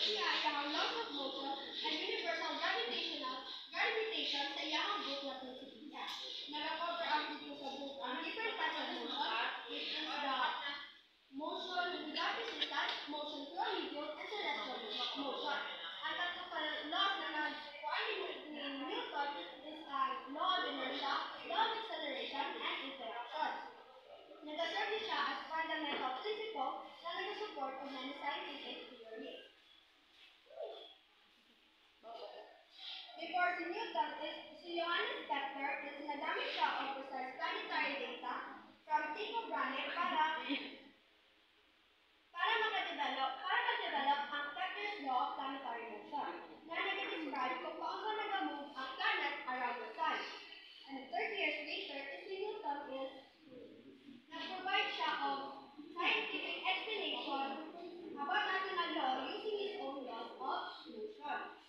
Gipablos niya iyahang laws of motion and universal gravitation sa iyahang book na prinsipya. Nag-cover ang dito sa book ang different types of motion, which is the motion without resistance, motion through a medium, and celestial motion. Ang tatlo pa laws na nagkuhaan ni Newton is ang law of inertia, law of acceleration, and interaction. Nag-serve siya as fundamental principle na nag-support of many scientific theories. Before si Newton is si Johannes Kepler is nagamit siya of precise planetary data from Tycho Brahe para mag-develop ang Kepler's law of planetary motion na nag-describe kung paano nag-move ang planet around the sun. And 30 years later, si Newton is nag-provide siya of scientific explanation about natural law using his own laws of motion.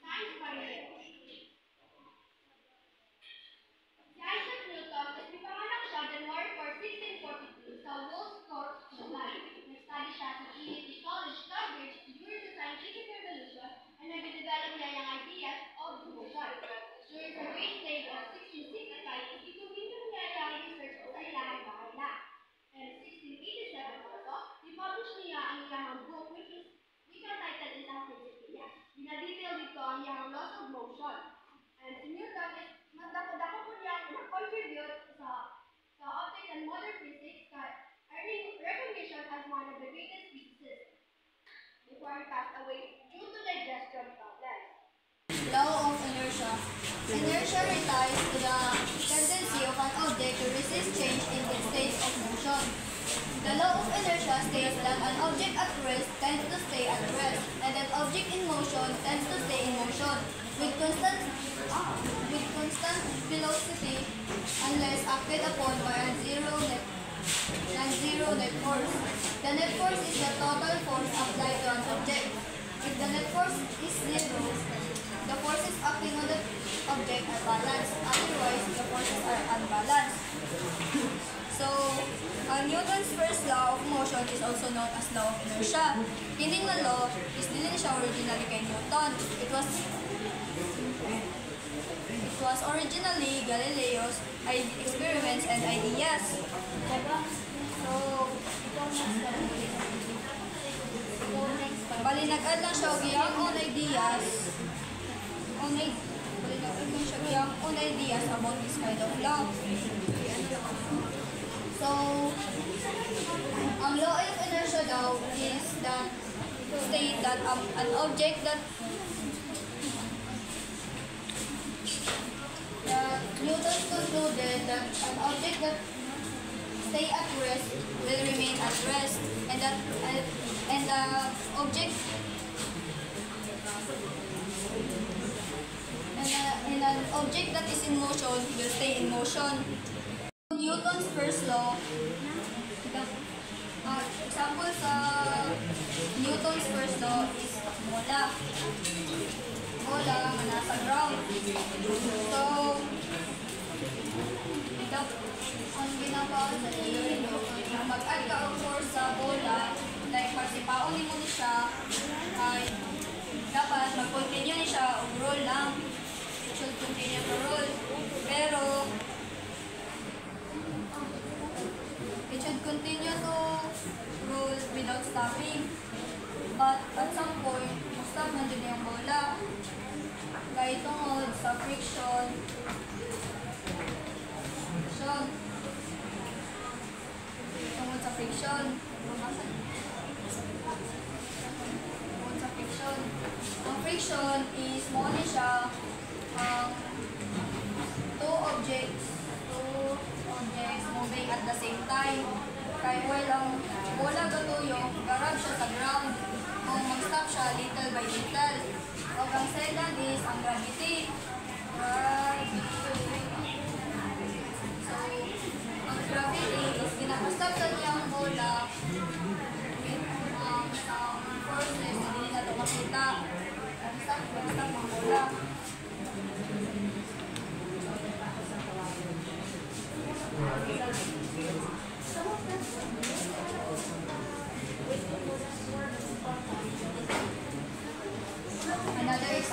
Science pioneer. Si Isaac Newton is ipanganak siya January 4, 1642 sa Woolsthorpe, England. Nag-study siya sa Trinity College, Cambridge during the Scientific Revolution and nag-develop niya yung ideas of motion. During the Great Plague of 1665, ituloy niya yung research sa ilang bahana. And 1687 also, i-publish niya ang iyang book which ang title is ang Principia. Binadetail dito ang iyang laws of motion. And si Newton is magdako-dako po niya na-contribute sa optics and modern physics earning recognition as one of the greatest physicists before he passed away due to digestion problems. Law of inertia. Inertia relates to the tendency of an object to resist change in its state of motion. The law of inertia states that an object at rest tends to stay at rest, and an object in motion tends to stay in motion with constant velocity unless acted upon by a non-zero net force. The net force is the total force applied to an object. If the net force is zero, the forces acting on the object are balanced. Otherwise, the forces are unbalanced. So, Newton's first law of motion is also known as law of inertia. Hindi nga law is din siya originally kay Newton. It was originally Galileo's experiments and ideas. So, balinagad lang siya og iyang own ideas. Own ideas about this kind of law. So, ang law of inertia daw is that state that an object that Newton concluded that an object that stay at rest will remain at rest, and the object and an object that is in motion will stay in motion. Newton's first law, example sa Newton's first law is bola na nasa ground. So, ang ginagawa sa Newton, mag-add ka of force sa bola, like magsipaon mo ni siya, ay dapat mag-continue ni siya o roll lang. It should continue to roll. Pero, it should continue to roll without stopping. But at some point, stop na din yung bola. Kaya tungod sa friction. Tungod sa friction. Ang friction is mo ni siya two objects moving at the same time. Kaya while ang bola gatuyong, garab siya sa ground. Kung mag-stop siya little by little. O ang second is ang gravity. So, ang gravity is ginapastop sa niyang bola ang forces, hindi na ito makita. Stop ang bola.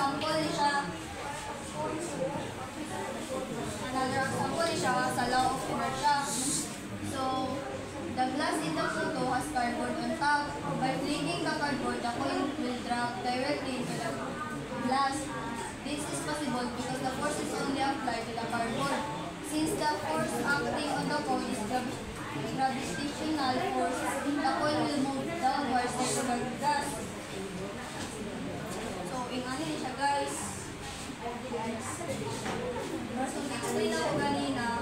example ni siya sa law of inertia. So, the glass in the photo has cardboard on top. By flinging the cardboard, the coin will drop directly into the glass. This is possible because the force is only applied to the cardboard. Since the force acting on the coin is gravitational force, the coin will move downwards into the glass. So, ingani siya guys. So, explain ako ganina.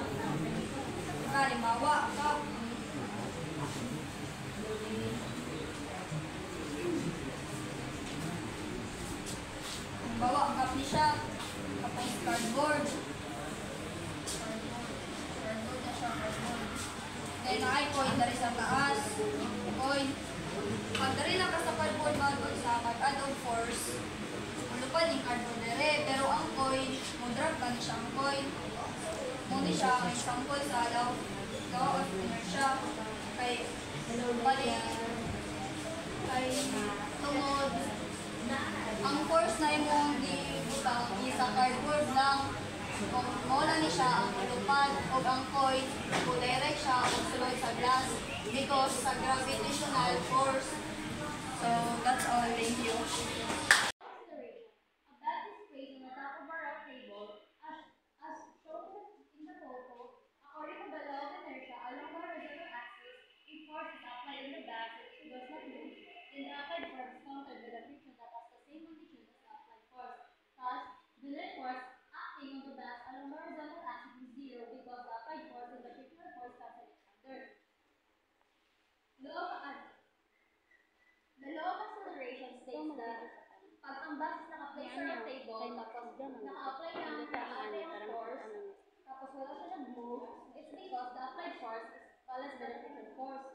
Kalimawa ka. Bawa kap ni siya. Kapag cardboard. Cardboard na siya, cardboard. Then, ay coin dari sa taas. Coin. Pag dari lang ka sa cardboard bago sa pag-add of force, pa yung cardboard dere, pero ang coin, mo-drop lang siya ang coin. Muna siya ang example sa law of inertia. Kay bali, kay tungod, ang force na imong gibutang isa cardboard lang, kung mawala ni siya ang lupad o ang coin, direct siya o sulod sa glass because sa gravitational force. So, that's all. Thank you. The law of acceleration states that pag ang box naka-place sa table, tapos naka-apply ng force, tapos wala siya nag-move, it's because the applied force is less than the friction force.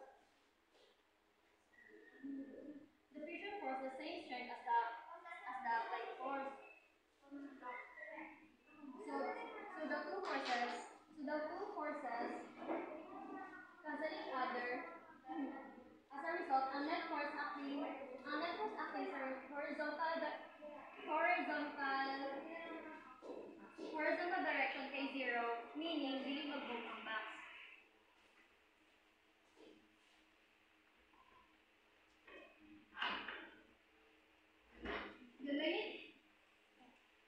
The friction force is the same strength as the applied force. So the two forces cancel each other. As a result, a net force acting sa horizontal direction kay zero, meaning dili mag-move ang box.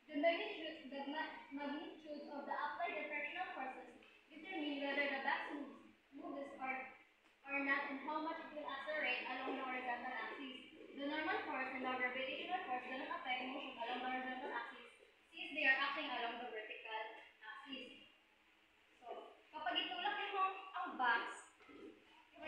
The magnitude of the applied and frictional forces determine whether the box moves or not and how much it will accelerate along the horizontal axis. The normal force and the gravitational force do not affect motion along the horizontal axis since they are acting along the vertical axis. So, kapag itulak mo ang box, two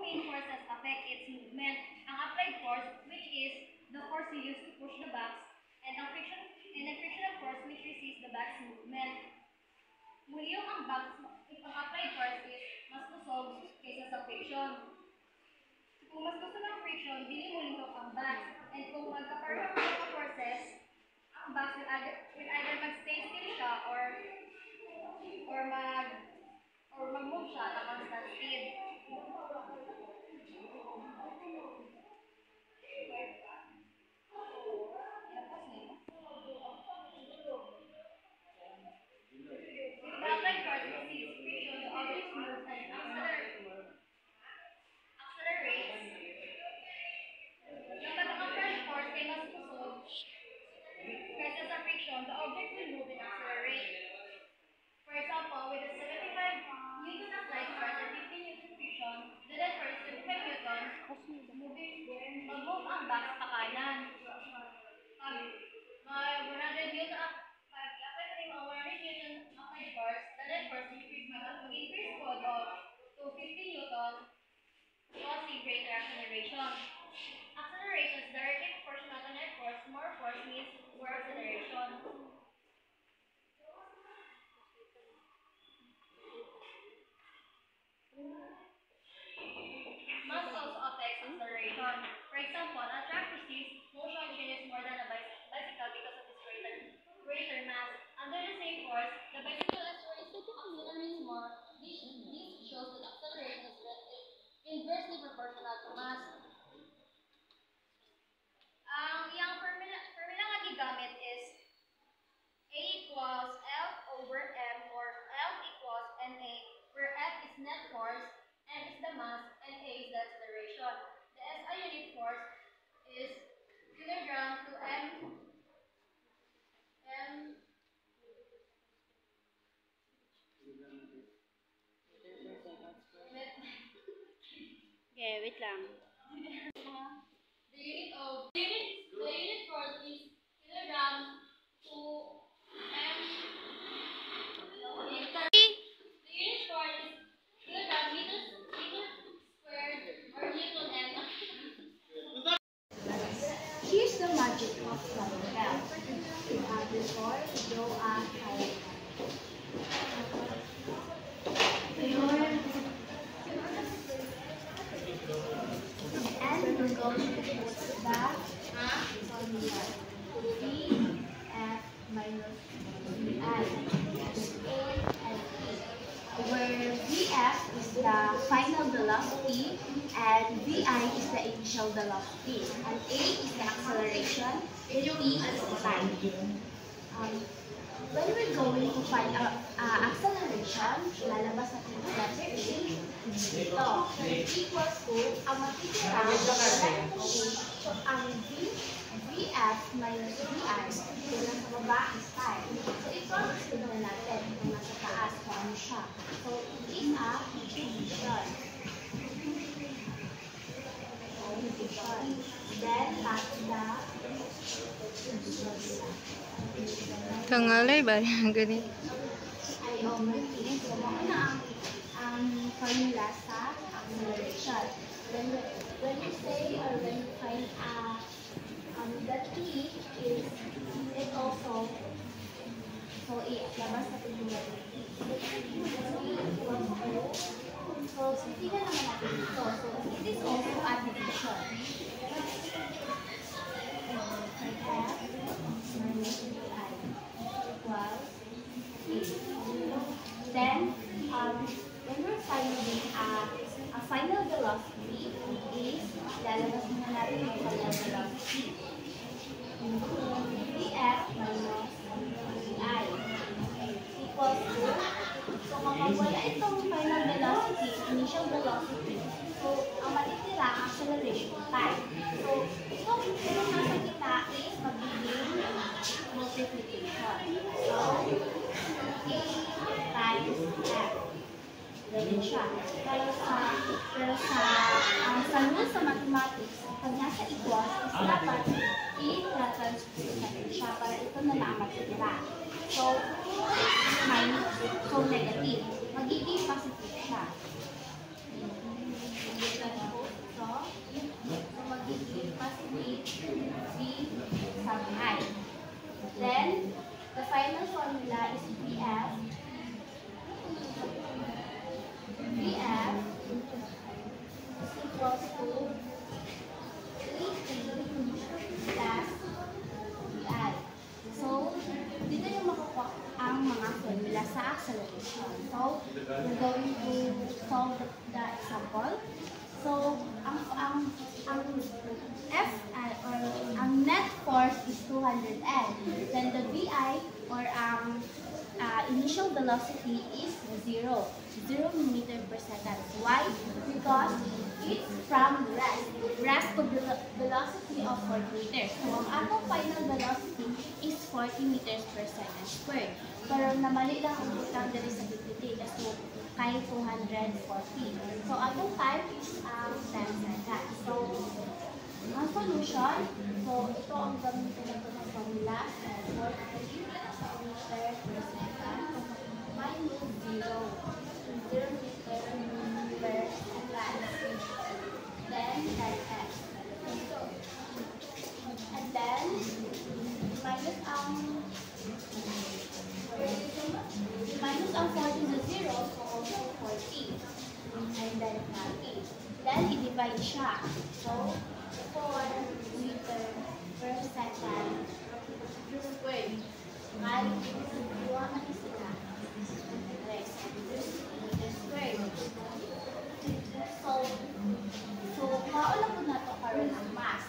main forces affect its movement. Ang applied force, which is the force used to push the box, and the frictional force, which resists the box movement. Muli ang box, ang applied force is mas kusog kaysa sa friction. Kung mas kusog ang friction, dili mo lintok ang box. And kung magkapareho ang mga forces, ang box will either mag-stay still siya or mag-move siya at constant speed. The object will move and accelerate. For example, with a 75 Newton applied force and 50 Newton friction, the net force is 25 Newton, mag-move ang box pa kanan. Pag 100 Newton pag-apply ko yung 100 Newton applied force, the net force mag-increase po to 50 Newton, causing greater acceleration. Acceleration is directly proportional to net force. More force means more acceleration. Mass also affects acceleration. For example, a truck receives motion changes more than a bicycle because of its greater mass. Under the same force, the bicycle accelerates auxiliaries more. This shows that acceleration is inversely proportional to mass. Okay, wait lang. The unit force is kilogram to m meter. The unit force is kilogram meter squared or Newton m. Here's the magic of flying bell. Before we go and we're going to put the formula VF minus VI and P, where VF is the final velocity and VI is the initial velocity and A is the acceleration and T is the time. When we're going to find acceleration, lalabas natin ang letter A dito. Equals to, ang matitira, ang VF minus VI, kung nasa baba is time. So, ito ang signal natin kung nasa taas, kung ano siya. So, it is a division. Then, that's the Tangalay ba? Ganito. I over T. So, muna ang formula sa acceleration. When you say or when you find the T is it also, so labas natin yung letter T. So, tingnan naman natin ito. So, it is also a division. Then, when we're finding a final velocity is, lalabas muna natin yung final velocity. VF minus VI equals to, so kapag wala itong final velocity, initial velocity, so ang matitira ang acceleration time. So, itong nasa gitna is magiging multiplication. So, A times F. Ganyan siya. Pero sa rules sa mathematics, pag nasa equals, is dapat i-transpose natin siya para ito na lang matitira. So, minus, so negative. Magiging positive siya. So, magiging positive V sub I. Then, the final formula is VF is equals to 3T plus VI. So, dito yung makukuha ang mga formula sa acceleration. So, we're going to solve the example. So, ang F or ang net force is 200 N. Then the VI or ang initial velocity is 0 meter per second. Why? Because it's from rest to velocity of 40 meters. So, ang atong final velocity is 40 meters per second squared. Pero namali lang ang butang dali sa BPT. So, kay 240. So, atong time is 10 seconds. So, ang solution, so ito ang gamitin natin ng formula. 40 meters per second minus 0 meter per second. Then, 10x. And then, minus ang 40 sa 0, so also 40. And then, 30. Then, i-divide siya. So, 4 meter per second squared. Ay, iwa na sila. Rest. Meter squared. So, maula po na ito karoon ang mass.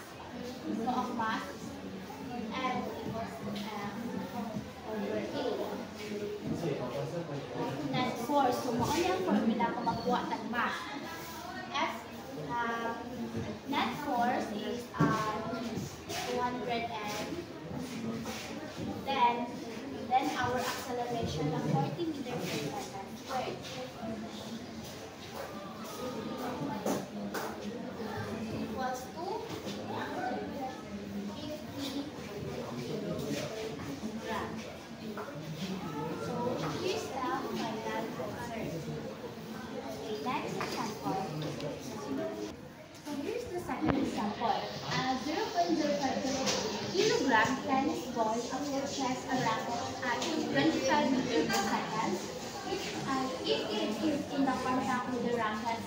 So, ang mass is M equals to M over A. Net force. So, maula yung formula kung magkuha ng mass. Net force is 200 N. Then our acceleration of 40 meters per second squared. kilogram tennis ball approaches a racket at 25 meters per second. If it is in the contact with the racket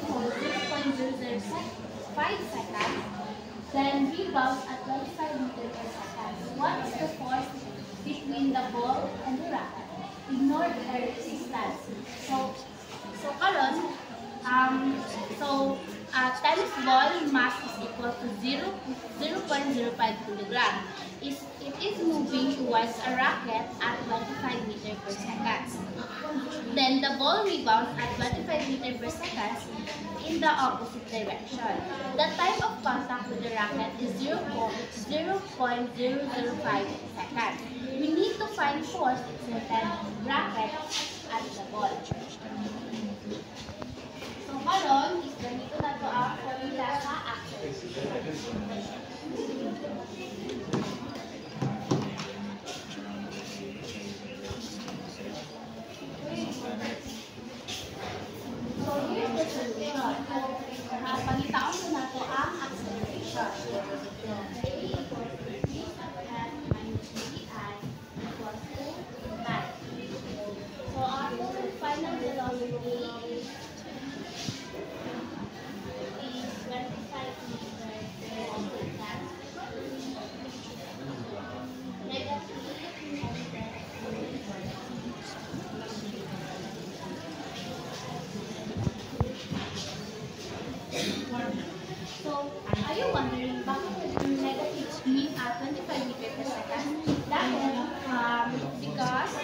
for 0.005 seconds, then rebounds at 25 meters per second. What is the force between the ball and the racket? Ignore the resistance. So karon, tennis ball mass is equal to 0.05 kilogram. It is moving towards a racket at 25 meters per second. Then the ball rebounds at 25 meters per second in the opposite direction. The time of contact with the racket is 0.005 seconds. We need to find force exerted racket at the ball. So karon is ganito na to ang formula sa acceleration. So here's the solution. Pangitaon ko na to ang acceleration. A equals to 3 minus 3i equals to 9. So our final velocity is 25 meters per second. So, are you wondering bakit negative mean at 25 meters per second? Dahil, because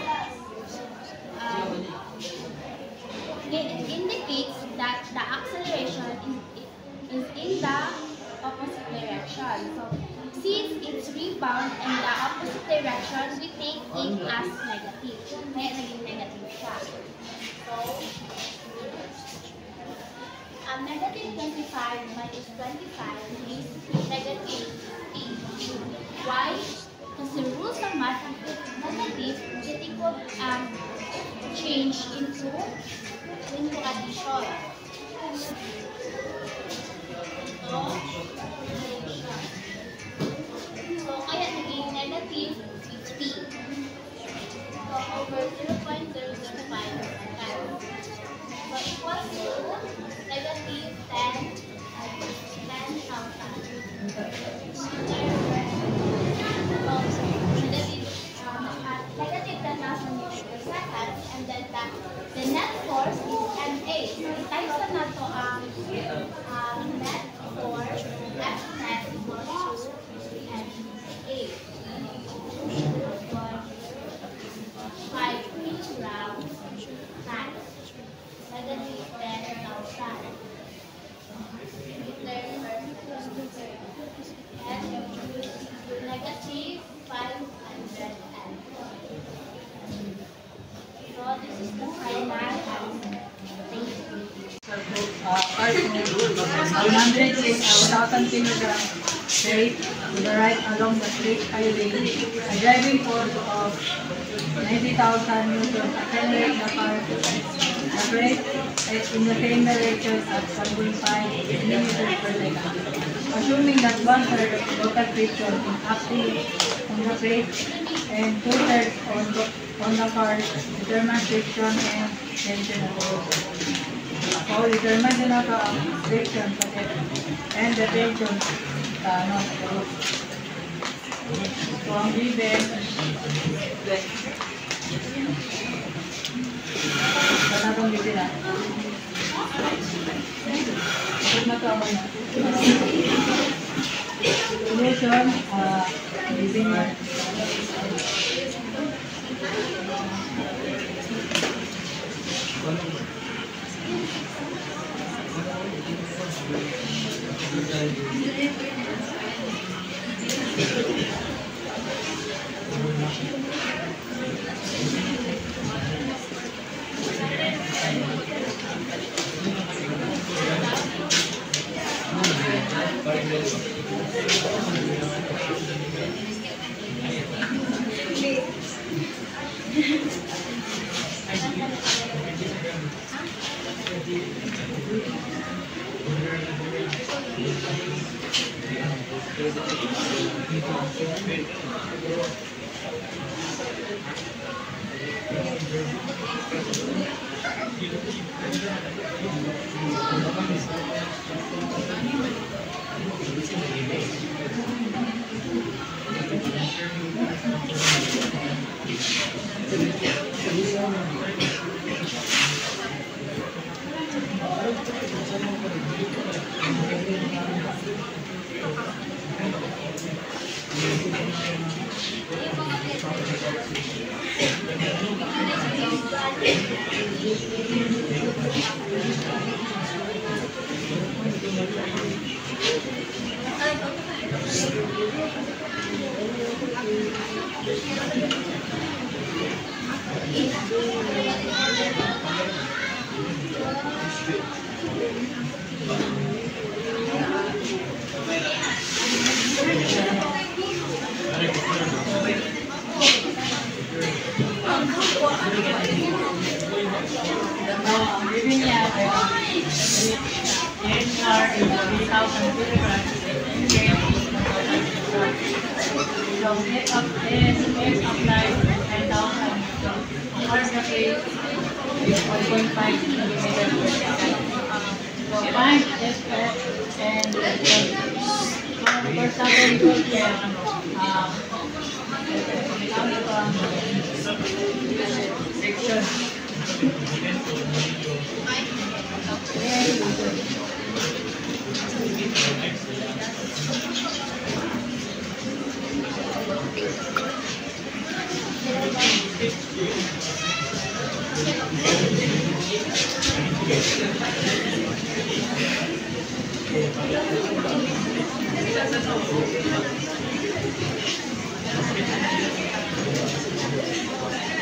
it indicates that the acceleration is in the opposite direction. So, since it's rebound in the opposite direction, we take it as negative. Kaya naging negative siya. So, negative 25 minus 25 is negative 8. Why? Kasi rules ng math, negative, it equal change into addition. So, kaya naging negative 50. So, over 0.005. So, equals to negative 10,000. Negative 10,000 meters per second, and then the net force is MA. So, times na nato ang net force, F net equals to MA. 5 kilograms times negative 10,000 meters and negative 500 M. So this is the final answer. Thank you. 1,000 kilograms weight to the right along the straight highway. A driving force of 90,000 newtons accelerate the car. The brake is in the same direction at 1.5 millimeters per second. Assuming that 1/3 of local friction is acting on the brake and 2/3 on the car, determine friction and tension of the road. So, determine din nato ang friction and the tension sa road. So, ang given wala itong given na. Huwag na ito ako na. Solution, given na. Ang living niya ay NR is 3,000 kilograms. So, net of S applied 10,000. Or the case is 1.5 millimeters per second. So, find SF and first time we will get section.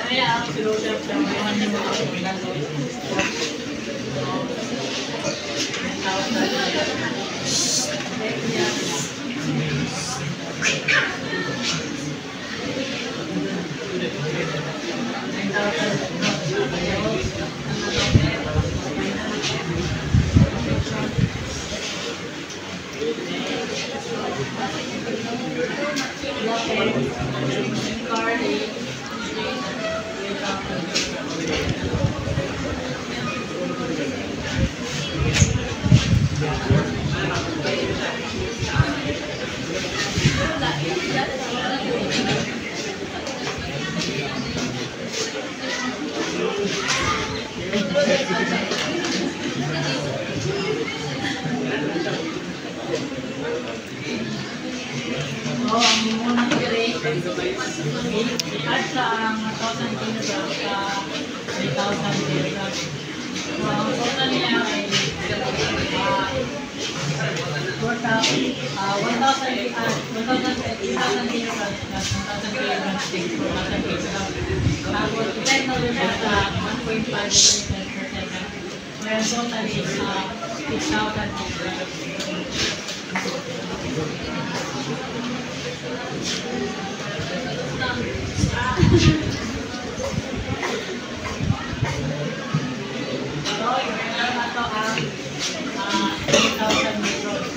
Kaya ang sinulat ng mga ang unang grade at sa ang 1,000 kilograms sa 3,000 kilograms. So, ang total niya ay 1,000 kilograms plus 1,000 kilograms take 4,000 kilograms. Tapos, i-check na rin siya sa 1.5 liters per second. So, ang total is 6,000 kilograms. So, i-measure na ito ang 8,000 meters.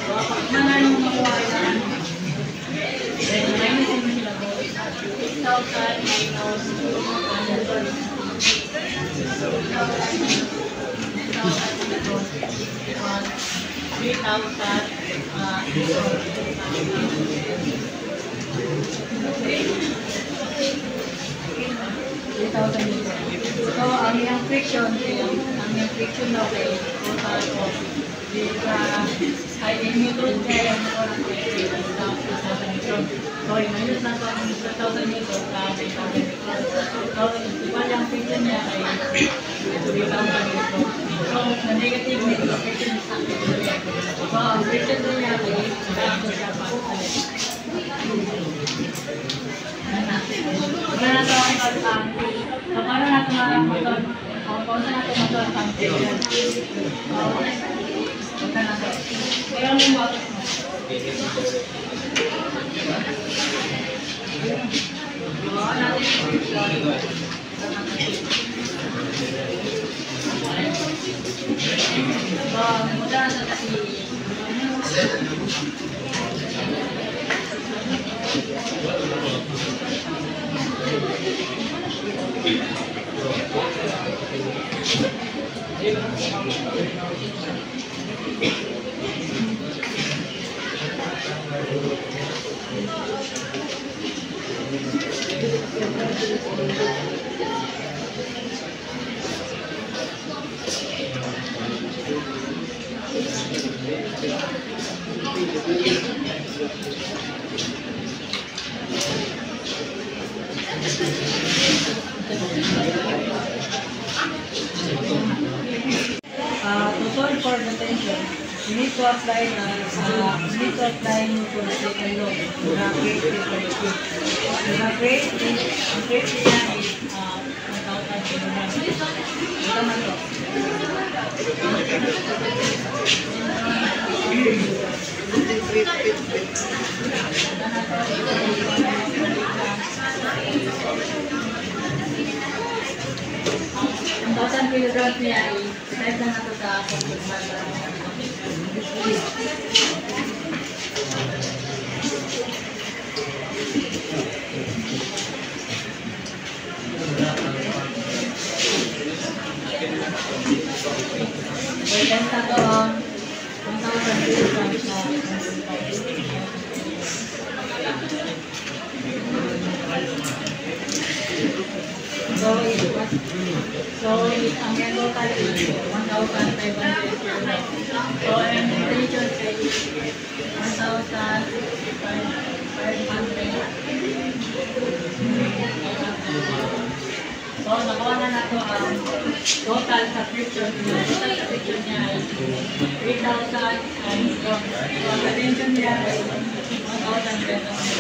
So, kapag na yung makuha yan, then minus yung sila po. 6,000 minus 3,000 liters. So, ang yung friction daw ay total of ay newton kaya yung oras ay 6,000 liters. So, minus na ito ang 6,000 liters na 3,000 liters. So, iba yung friction niya ay 3,000 liters. So, na negative friction is so, ang friction niya ay nagkakaroon siya pa ulit. Para natin ang so, para natin mag-motor ang friction. So, kaya mo bakit mo? So, natin Mula sa kasi to solve for the tension, you need to apply Newton's second law. Bracket equal to the rate is 1,000 kilograms. Ito man to. Ang 1,000 kilograms niya ay type lang nato sa pagmamala. Wait, lang sa to 1,000 kilograms na ang yan total is 1,500 kilograms. So, ang temperature is 1,500. So, nakuha na nato ang total sa friction. Total sa friction niya ay 3,000 Angstrom. So, ang tension niya ay 1,000 kilograms.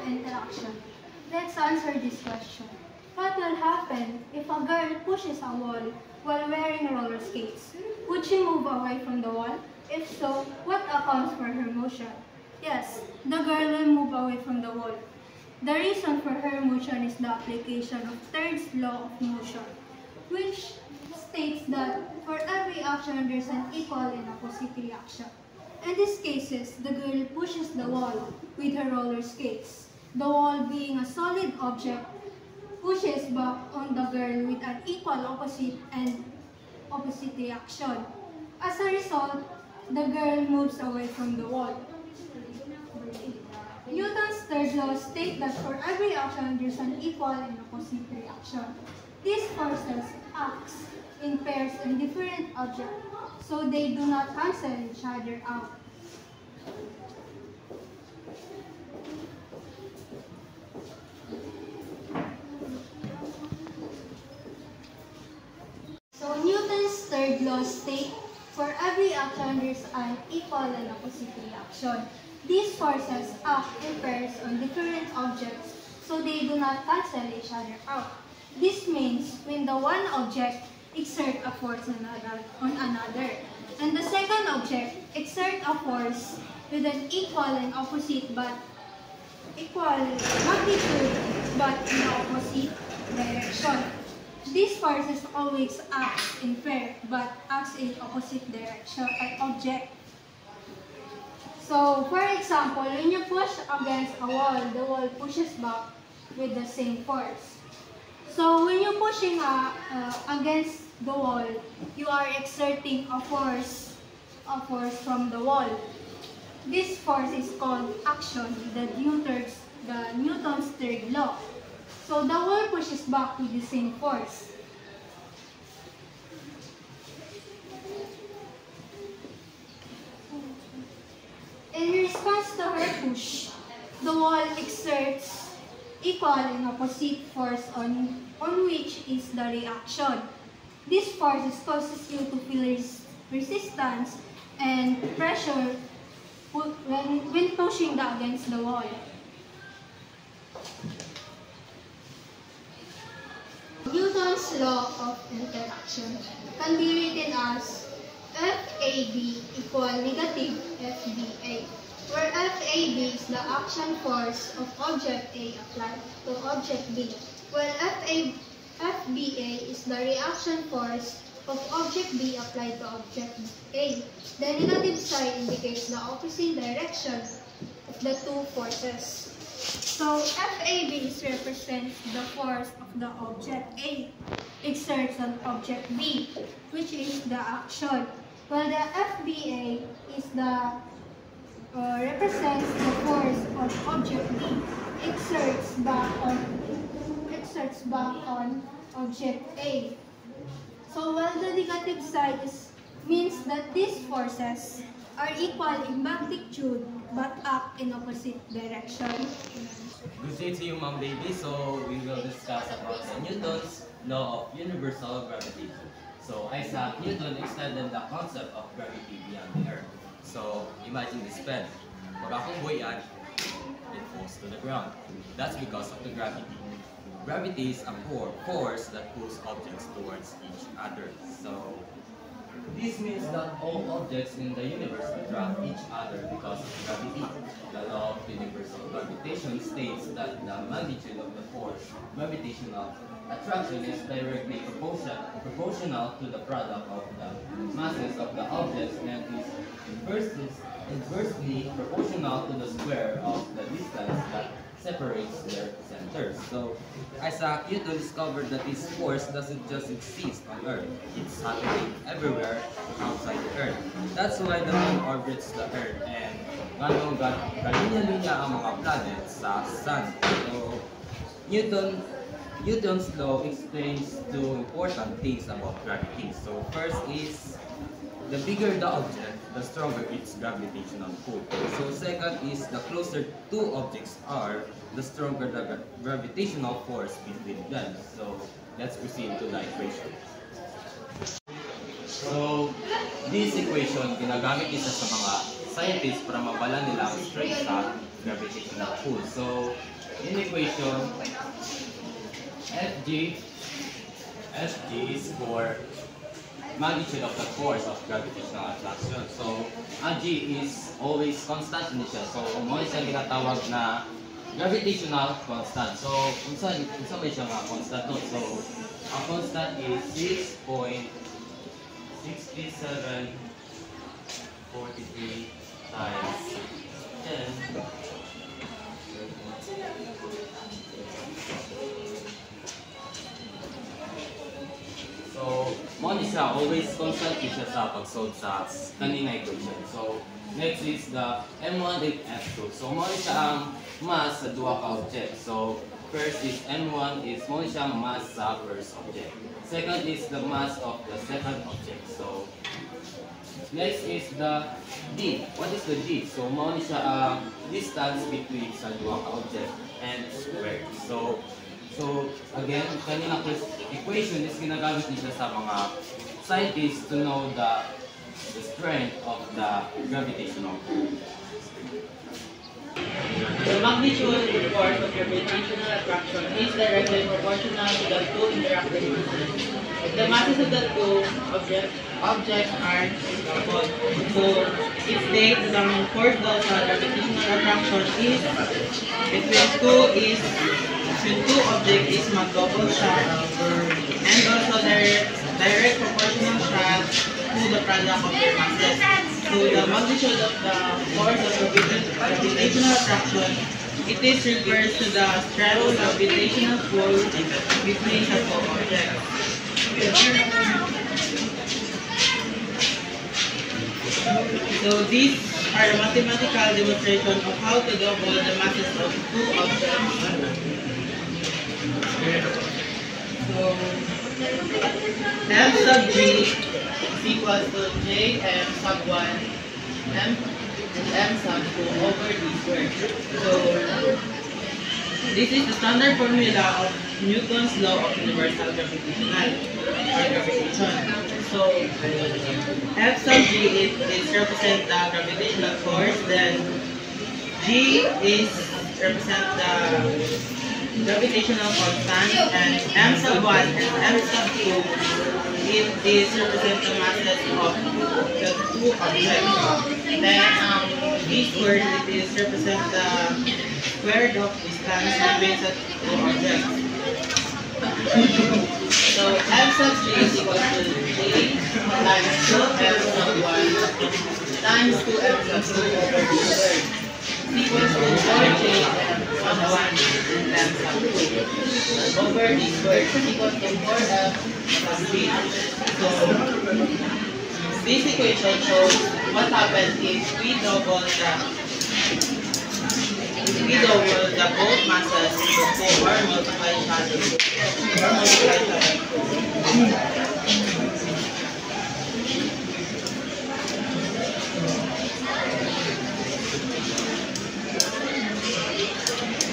interaction. Let's answer this question. What will happen if a girl pushes a wall while wearing roller skates? Would she move away from the wall? If so, what accounts for her motion? Yes, the girl will move away from the wall. The reason for her motion is the application of Third's law of motion, which states that for every action there's an equal and opposite reaction. In these cases, the girl pushes the wall with her roller skates. The wall, being a solid object, pushes back on the girl with an equal opposite and opposite reaction. As a result, the girl moves away from the wall. Newton's third law states that for every action there's an equal and opposite reaction. These forces act in pairs on different objects, so they do not cancel each other out. So Newton's third law states for every action there's an equal and opposite reaction. These forces act in pairs on different objects, so they do not cancel each other out. This means when the one object exerts a force on another, and the second object exerts a force with an equal and opposite but equal magnitude but in the opposite direction. These forces always act in pair but act in opposite direction object. So, for example, when you push against a wall, the wall pushes back with the same force. So, when you're pushing against the wall, you are exerting a force from the wall. This force is called action, the Newton's third law. So, the wall pushes back with the same force. In response to her push, the wall exerts equal and opposite force on which is the reaction. This force causes you to feel resistance and pressure when pushing against the wall. Newton's law of interaction can be written as FAB equal negative FBA, where FAB is the action force of object A applied to object B, while FBA is the reaction force of object B applied to object A. The negative sign indicates the opposite direction of the two forces. So FAB represents the force of the object A exerts on object B, which is the action, while the FBA is represents the force of object B exerts back on object A. So while the negative side means that these forces are equal in magnitude but act in opposite direction. Good day to you, Mom Baby. So we will discuss about the Newton's law of universal gravity. So Isaac Newton extended the concept of gravity beyond the Earth. So imagine this pen. Pag akong buhayan, it falls to the ground. That's because of the gravity. Gravity is a force that pulls objects towards each other. So this means that all objects in the universe attract each other because of gravity. The law of universal gravitation states that the magnitude of the force gravitational attraction is directly proportional to the product of the masses of the objects and is inversely proportional to the square of the distance that separates their centers. So Isaac Newton discovered that this force doesn't just exist on Earth, it's happening everywhere outside the Earth. That's why the moon orbits the Earth and kalinya-linya ang mga planets sa Sun. So Newton's law explains two important things about gravity. So first is the bigger the object, the stronger its gravitational pull. So second is the closer two objects are, the stronger the gravitational force between them. So let's proceed to the equation. So this equation, ginagamit isa sa mga scientists para mabala nila ang strength sa gravitational pull. So in equation, FG, SG is for magnitude of the force of gravitational attraction. So, ang G is always constant din siya. So, mo siya ginatawag na gravitational constant. So, unsa may siya nga constant no? So, ang constant is 6.6743 times 10. So, mo ni siya always constant din siya sa pag-solve sa kanina equation. So, next is the M1 and M2. So, mo ni siya ang mass sa duha ka object. So, first is M1 is mo ni siya ang mass sa first object. Second is the mass of the second object. So, next is the D. What is the D? So, mo ni siya ang distance between sa duha ka object and square. So again, kanina equation is ginagamit niya sa mga scientists to know the strength of the gravitational force. The magnitude force of gravitational attraction is directly proportional to the two interacting masses. If the masses of the two objects are equal, so it states the force of gravitational attraction is between two objects is mag-double siya, and also their direct proportional siya to the product of their masses. So the magnitude of the force of gravitational attraction, it is refers to the stress gravitational pull between the two objects. So these are the mathematical demonstration of how to double the masses of two objects. So M sub G is equal to J M sub 1 M sub 2 over D squared. So this is the standard formula of Newton's law of universal gravitation. So F sub G is represent the gravitational force, then G is represent the gravitational constant, and M sub 1 and M sub 2 it is represent the masses of the two objects. Then D squared it is represent the squared of distance between the two objects. So M sub G is equal to J times 2M sub 1 times 2M sub 2 over D squared equals to 4J sub 1 and M sub 2 over D squared equals to 4F sub 3. So this equation shows what happens if we double the both masses before or multiply each other.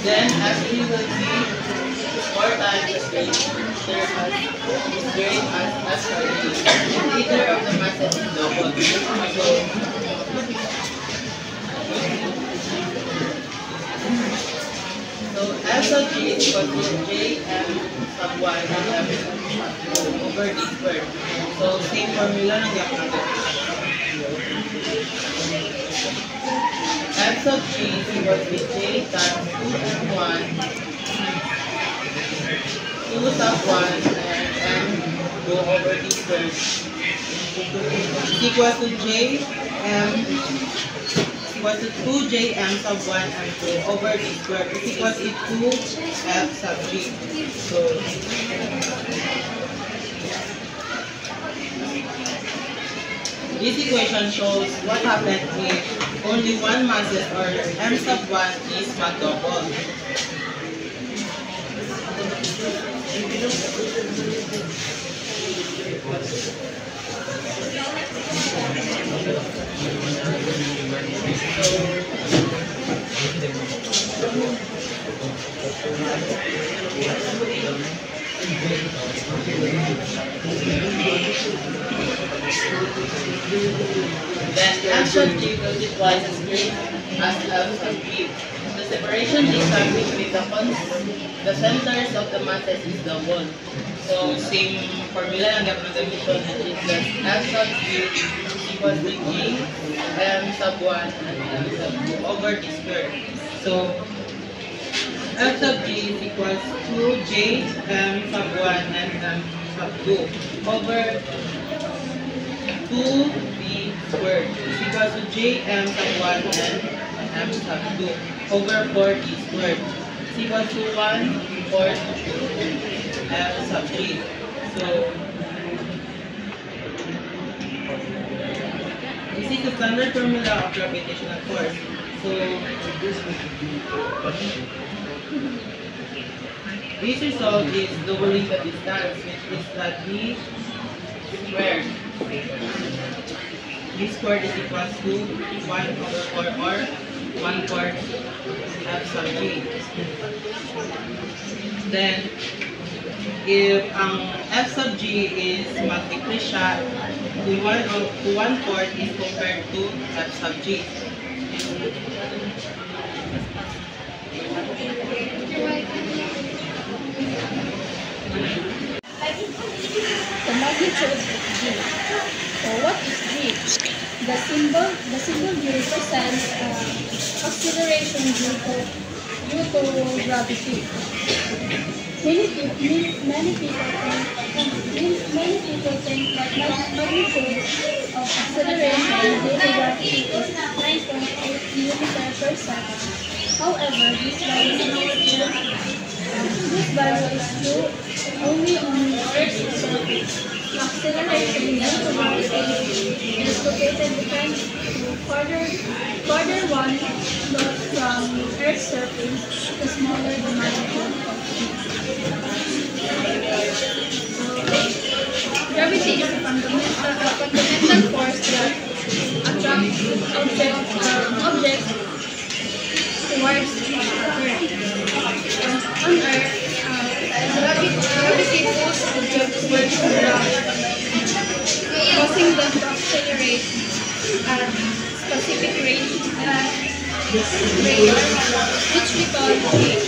Then, as we will see, 4 times the straight as either of the masses is doubled. So F sub G is equal to J M sub 1 and M sub 2 over D squared. So same formula ng gap natin. F sub G is equal to J times 2M1, 2 sub 1 and M go over D squared. Is equal to J M equal to 2jm sub 1 and 2 over d squared is equal to 2f sub g. So this equation shows what happens if only one masses or m sub 1 is mag-double. Then f sub g will be twice as great as f sub b. The separation distance between the centers of the masses is the wall. So, same formula ang gamiton, which is that F sub G equals to G M sub 1 and M sub 2 over T squared. So, F sub G is equals to J M sub 1 and M sub 2 over 2B squared is equals to J M sub 1 and M sub 2 over 4T squared is equals to 1/4 M sub G. So, this is the standard formula of gravitational force. So, this result is doubling the distance, which is that D squared. D squared is equals to 1/4 or 1/4 F sub G. Then, if ang F sub G is multiply siya to 1/4 is compared to F sub G. The magnitude of G. So what is G? The symbol G represents acceleration due to gravity. Many people think that magnitude of acceleration due to gravity is 9.8 millimeters per second. However, this value is true only on Earth's surface. Acceleration due to gravity is located different to farther one dot from Earth's surface, the smaller the magnitude of G. Gravity is a fundamental force that attracts objects towards the Earth. On Earth, gravity pulls objects towards the ground, causing them to accelerate at specific rate, which we call G.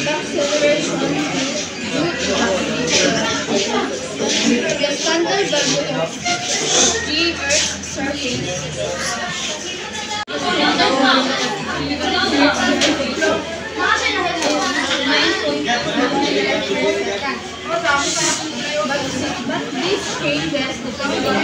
The acceleration due to acceleration. The standard value of G Earth's surface. The standard value of G Earth's surface. But this changes depending on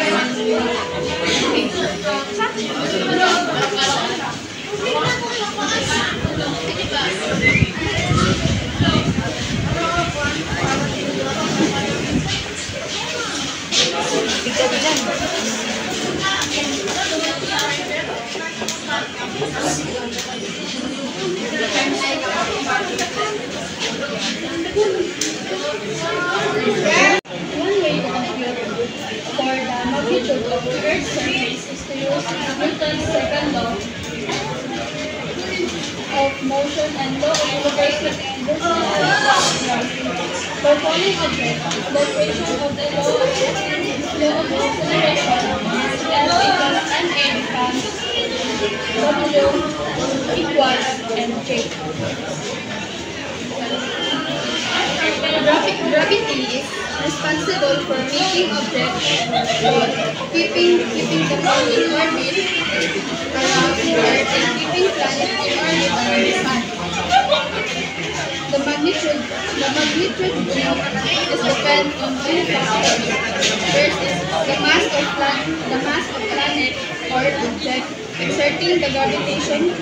one way to compute for the magnitude of the Earth's surface is to use Newton's second law of motion and law of universal gravity. For falling objects, the equation of the law of acceleration is F equals ma times W equals mj. Gravity is responsible for making objects fall, keeping the ball in orbit around the Earth and keeping planets in orbit around the Sun. The magnitude G is depend on two factors. First is the mass of planet or object exerting the gravitational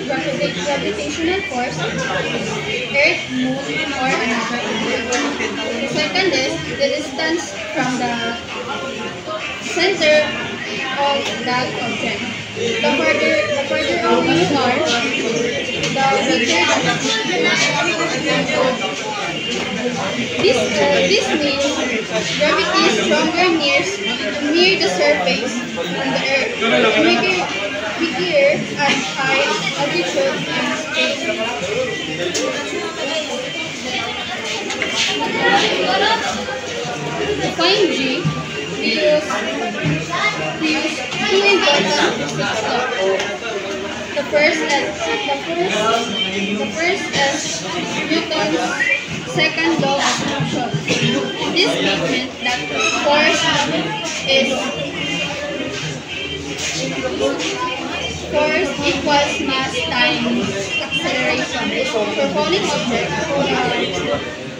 force, Earth, Moon, or another object. Second is the distance from the center of that object. The further away you are, the weaker the This means gravity is stronger near the surface of the Earth, weaker at high altitude and space. To find G, we use two important physics laws. The first is Newton's second law of motion. This statement that force equals mass times acceleration. For falling objects,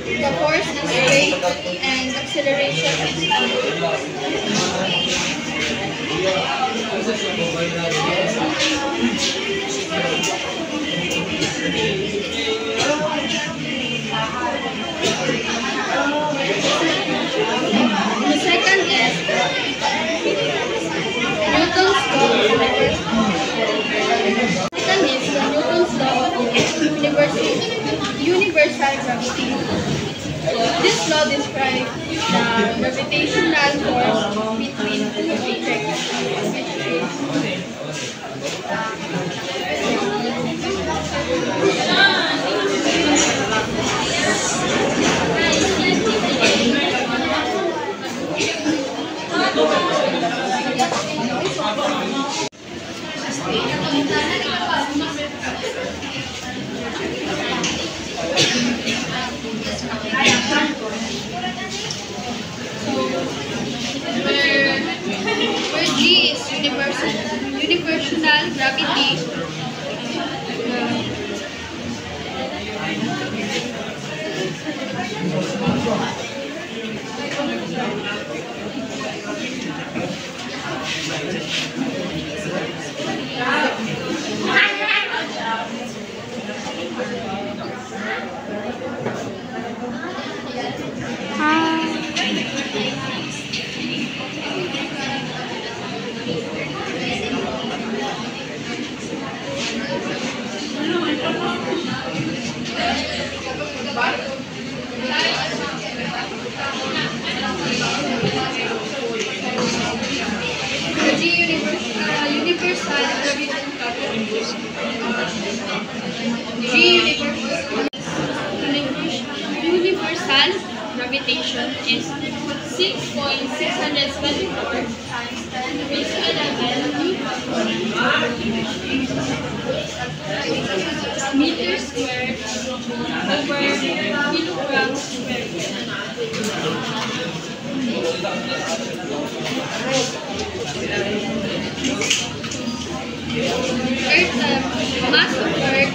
the force is rate and acceleration is The second is Newton's law of universal gravity. This law describes the gravitational force between two objects, which is where G is universal gravity. Universal gravitation is 6.624 times 10 raised to 11 meters squared over kilograms squared. Mass of Earth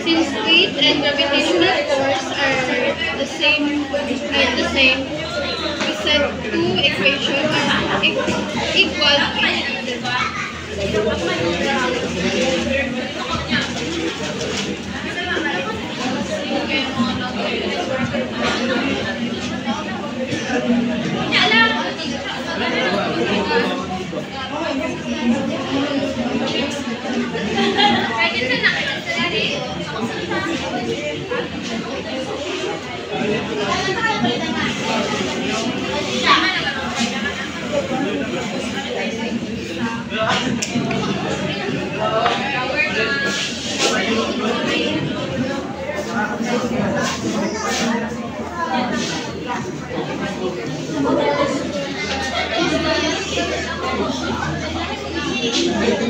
Since weight and gravitational force are the same, we set two equations are equal to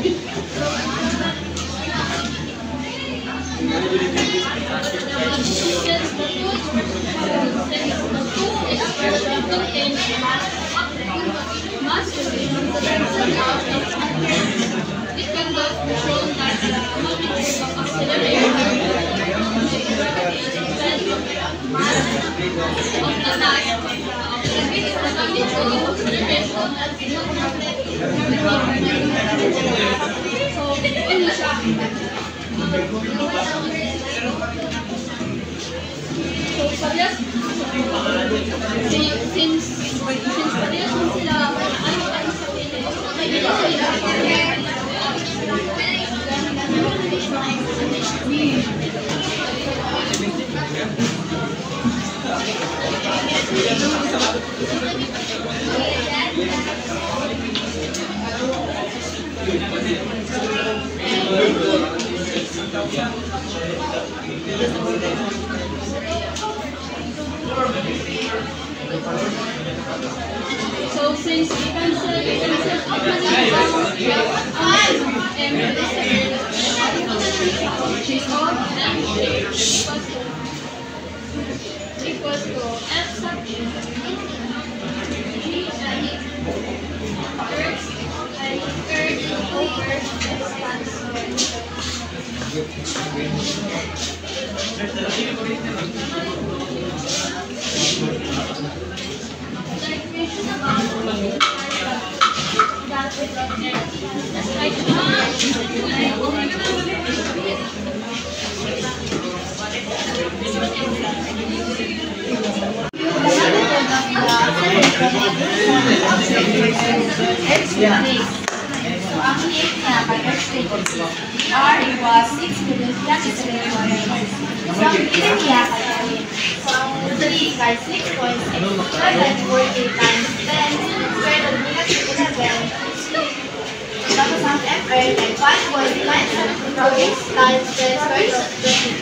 each So since we cancel equals to F sub G over So, ang hit niya kay R equals 6 million plus 7 million. So, ang hit niya kay Erin. So, ang 3 kay 6.748 times 10 square root negative 11. Tapos ang FR ay 5.976 times 10 square root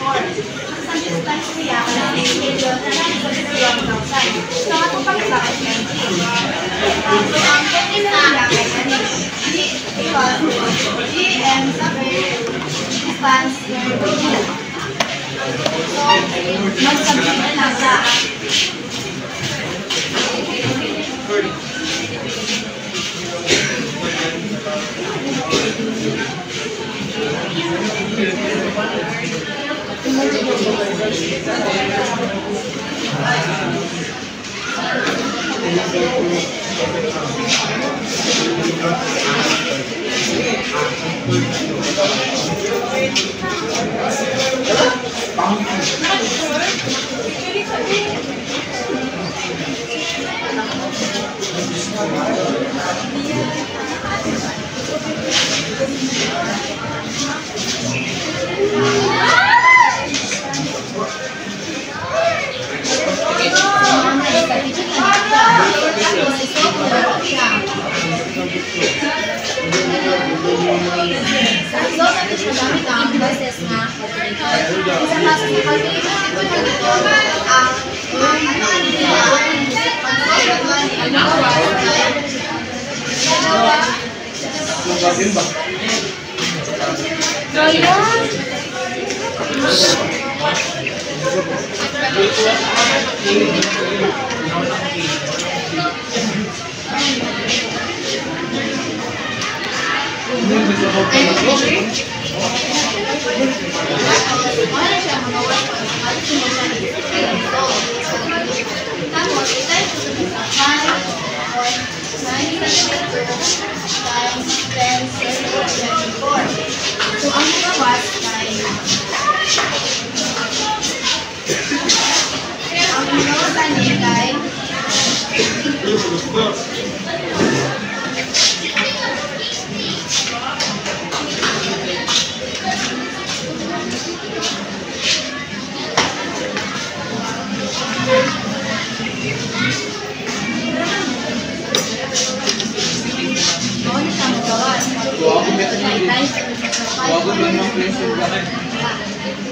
24. Tapos ang distance niya kay 6 million 971,000. So, ang itong pagkakit niya. So, ang total niya kay Erin. GM distance square root. So, mag-substitute na sa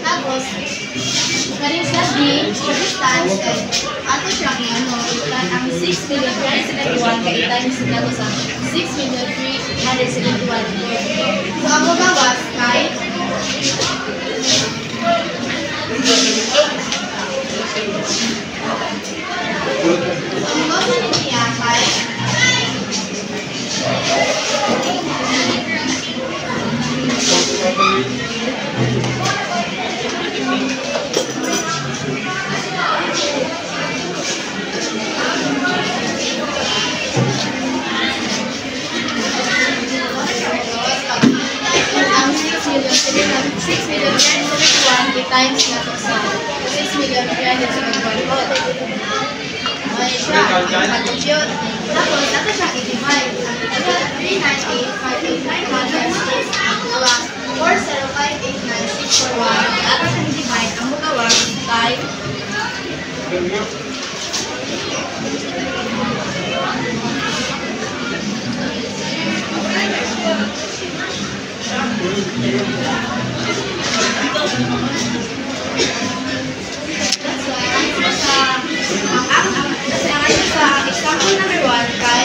Tapos, karin sa D, distance, ato siyang ang 6 million 371 kay times na sa 6 million 371. So, ang magawas kay times na to sa 6,371,000. May siya, mag-compute. Tapos, nato siya i-divide. Ang ito, 398,589 plus 405,89641. Nato siya i-divide. Ang mugawag kay example number 1 kay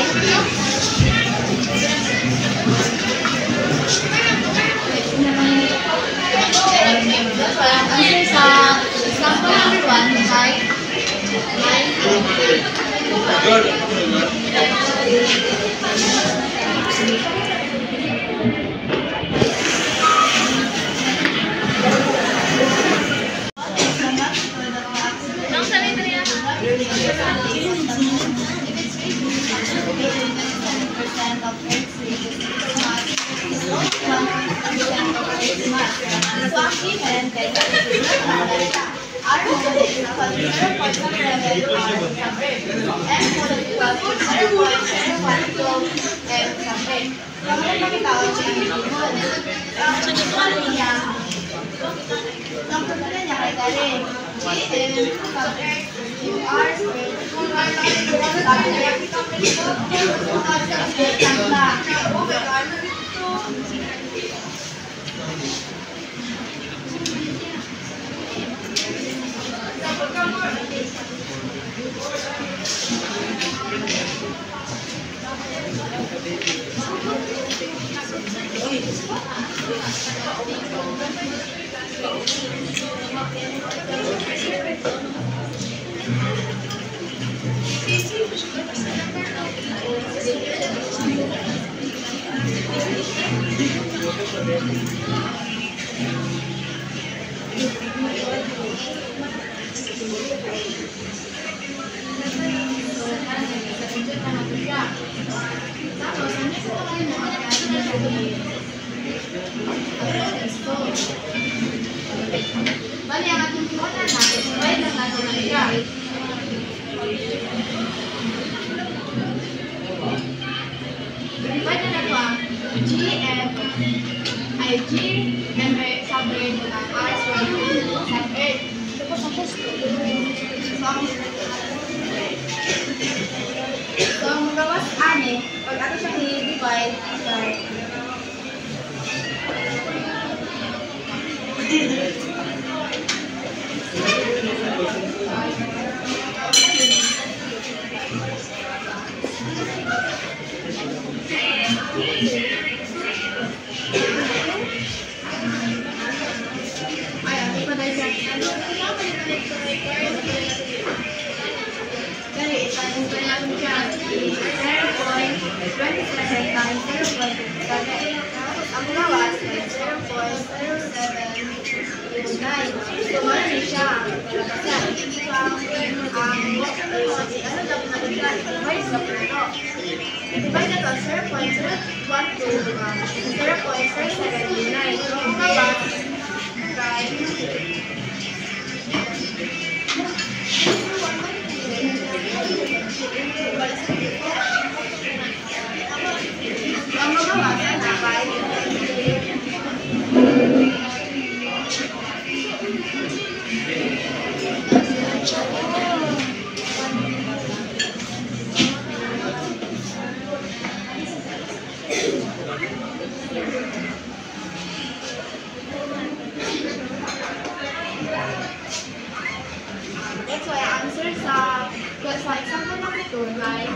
example number 1 kay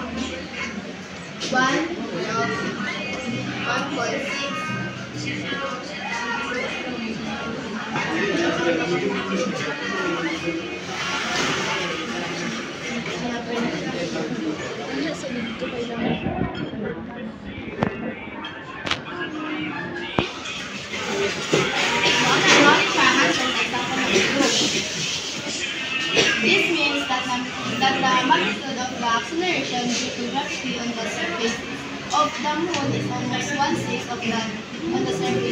1.6 This means that the magnitude of the acceleration due to gravity on the surface of the moon is almost 1/6 of that on the surface